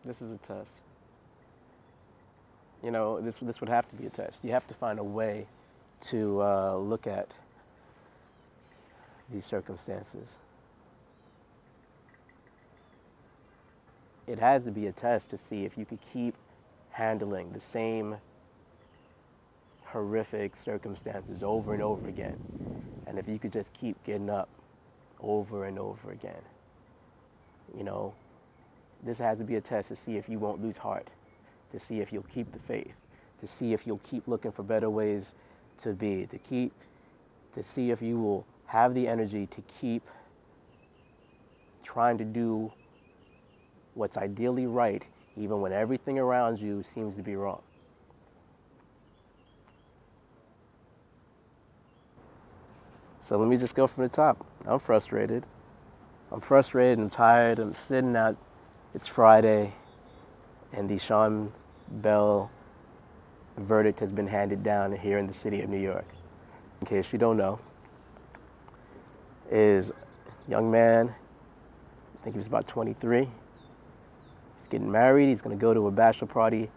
This is a test. You know, this would have to be a test. You have to find a way to look at these circumstances. It has to be a test to see if you could keep handling the same horrific circumstances over and over again, and if you could just keep getting up over and over again. You know, this has to be a test to see if you won't lose heart, to see if you'll keep the faith, to see if you'll keep looking for better ways to be, to see if you will have the energy to keep trying to do what's ideally right, even when everything around you seems to be wrong. So let me just go from the top. I'm frustrated. I'm frustrated, I'm tired, I'm sitting out, it's Friday, and the Sean Bell verdict has been handed down here in the city of New York. In case you don't know, is a young man, I think he was about 23. He's getting married, he's gonna go to a bachelor party.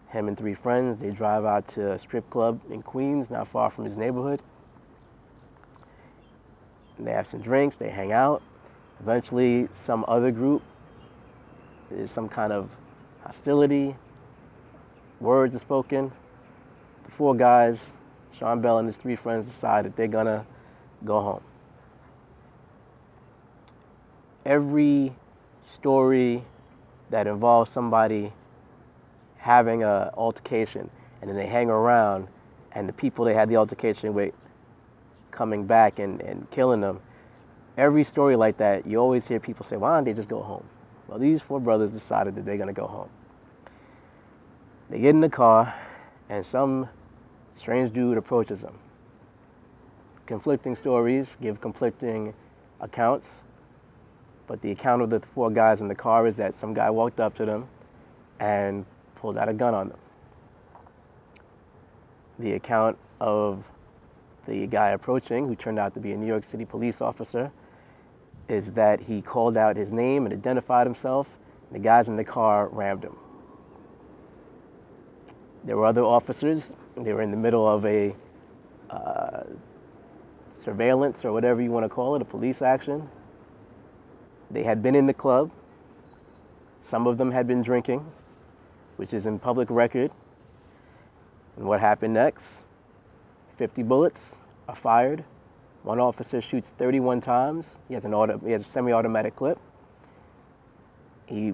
Him and 3 friends, they drive out to a strip club in Queens, not far from his neighborhood. And they have some drinks, they hang out. Eventually, some other group, there's some kind of hostility, words are spoken. The 4 guys, Sean Bell and his 3 friends, decide that they're gonna go home. Every story that involves somebody having an altercation and then they hang around and the people they had the altercation with coming back and killing them, every story like that, you always hear people say, why don't they just go home? Well, these 4 brothers decided that they're going to go home. They get in the car, and some strange dude approaches them. Conflicting stories give conflicting accounts, but the account of the 4 guys in the car is that some guy walked up to them and pulled out a gun on them. The account of the guy approaching, who turned out to be a New York City police officer, is that he called out his name and identified himself. And the guys in the car rammed him. There were other officers. They were in the middle of a surveillance or whatever you want to call it, a police action. They had been in the club. Some of them had been drinking, which is in public record. And what happened next? 50 bullets are fired. 1 officer shoots 31 times. He has a semi-automatic clip. He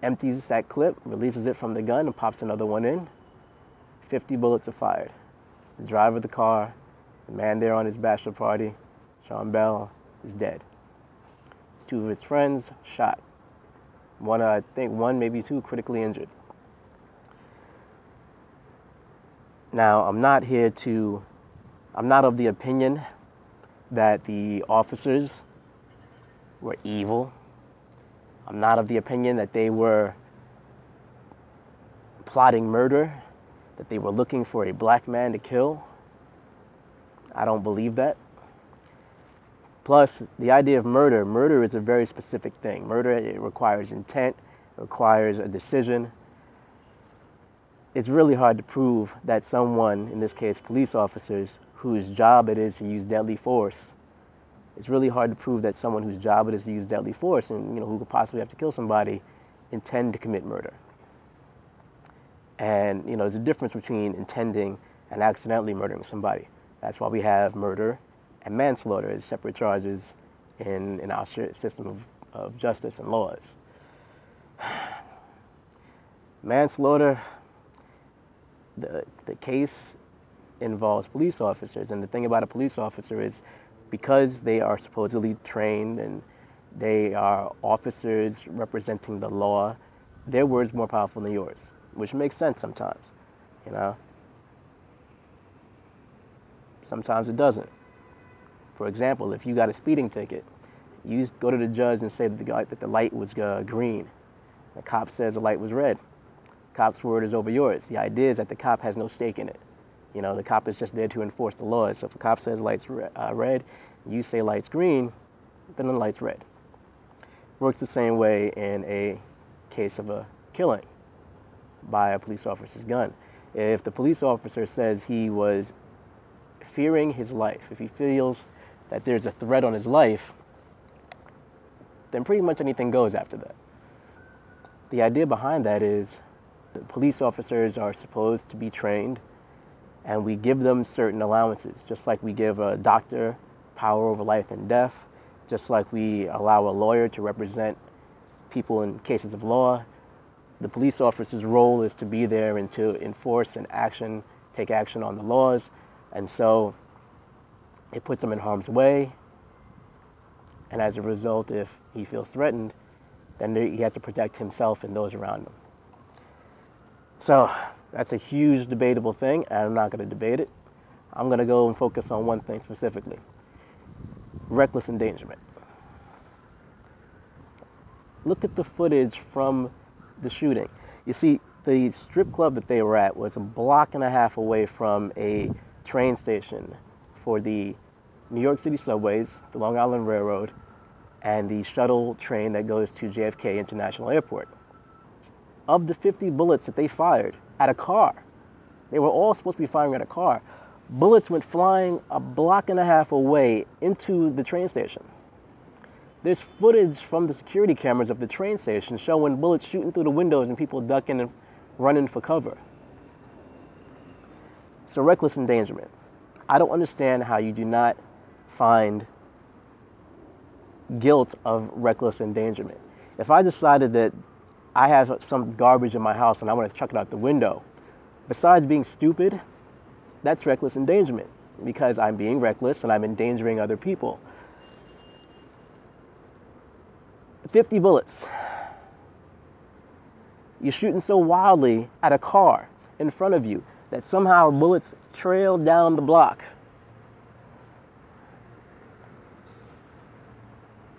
empties that clip, releases it from the gun, and pops another one in. 50 bullets are fired. The driver of the car, the man there on his bachelor party, Sean Bell, is dead. 2 of his friends shot. I think one, maybe 2, critically injured. Now, I'm not of the opinion that the officers were evil. I'm not of the opinion that they were plotting murder, that they were looking for a black man to kill. I don't believe that. Plus, the idea of murder is a very specific thing. Murder, it requires intent, it requires a decision. It's really hard to prove that someone, in this case police officers, whose job it is to use deadly force, it's really hard to prove that someone whose job it is to use deadly force and who could possibly have to kill somebody intend to commit murder. And there's a difference between intending and accidentally murdering somebody. That's why we have murder and manslaughter as separate charges in our system of justice and laws. Manslaughter, the case involves police officers, and the thing about a police officer is because they are supposedly trained and they are officers representing the law, their word's more powerful than yours, which makes sense sometimes, Sometimes it doesn't. For example, if you got a speeding ticket, you go to the judge and say that the light was green. The cop says the light was red. Cop's word is over yours. The idea is that the cop has no stake in it. The cop is just there to enforce the laws. So if a cop says light's red, you say light's green, then the light's red. Works the same way in a case of a killing by a police officer's gun. If the police officer says he was fearing his life, if he feels that there's a threat on his life, then pretty much anything goes after that. The idea behind that is that police officers are supposed to be trained, and we give them certain allowances, just like we give a doctor power over life and death, just like we allow a lawyer to represent people in cases of law. The police officer's role is to be there and to enforce and take action on the laws. And so it puts him in harm's way. And as a result, if he feels threatened, then he has to protect himself and those around him. So that's a huge debatable thing, and I'm not going to debate it. I'm going to go and focus on one thing specifically: reckless endangerment. Look at the footage from the shooting. You see, the strip club that they were at was a block and a half away from a train station for the New York City subways, the Long Island Railroad, and the shuttle train that goes to JFK International Airport. Of the 50 bullets that they fired at a car, they were all supposed to be firing at a car, bullets went flying a block and a half away into the train station. There's footage from the security cameras of the train station showing bullets shooting through the windows and people ducking and running for cover. So reckless endangerment. I don't understand how you do not find guilt of reckless endangerment. If I decided that I have some garbage in my house and I want to chuck it out the window, besides being stupid, that's reckless endangerment, because I'm being reckless and I'm endangering other people. 50 bullets. You're shooting so wildly at a car in front of you that somehow bullets trail down the block.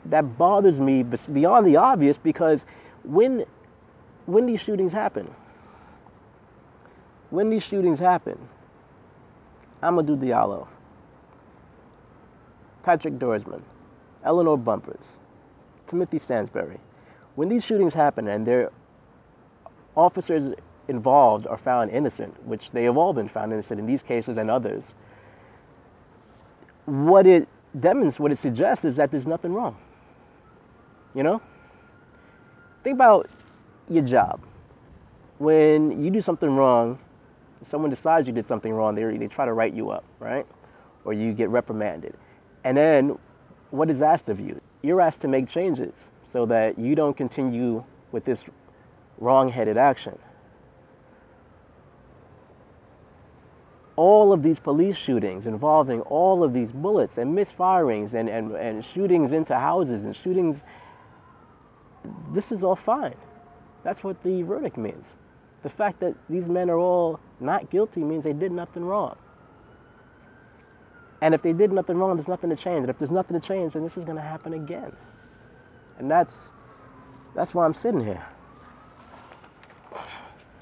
That bothers me beyond the obvious, because when these shootings happen, Amadou Diallo, Patrick Dorsman, Eleanor Bumpurs, Timothy Stansbury, when these shootings happen and their officers involved are found innocent, which they have all been found innocent in these cases and others, what it suggests is that there's nothing wrong. You know? Think about your job. When you do something wrong, someone decides you did something wrong, they try to write you up, right? Or you get reprimanded. And then what is asked of you? You're asked to make changes so that you don't continue with this wrong-headed action. All of these police shootings involving all of these bullets and misfirings and shootings into houses and shootings, this is all fine. That's what the verdict means. The fact that these men are all not guilty means they did nothing wrong. And if they did nothing wrong, there's nothing to change. And if there's nothing to change, then this is going to happen again. And that's why I'm sitting here.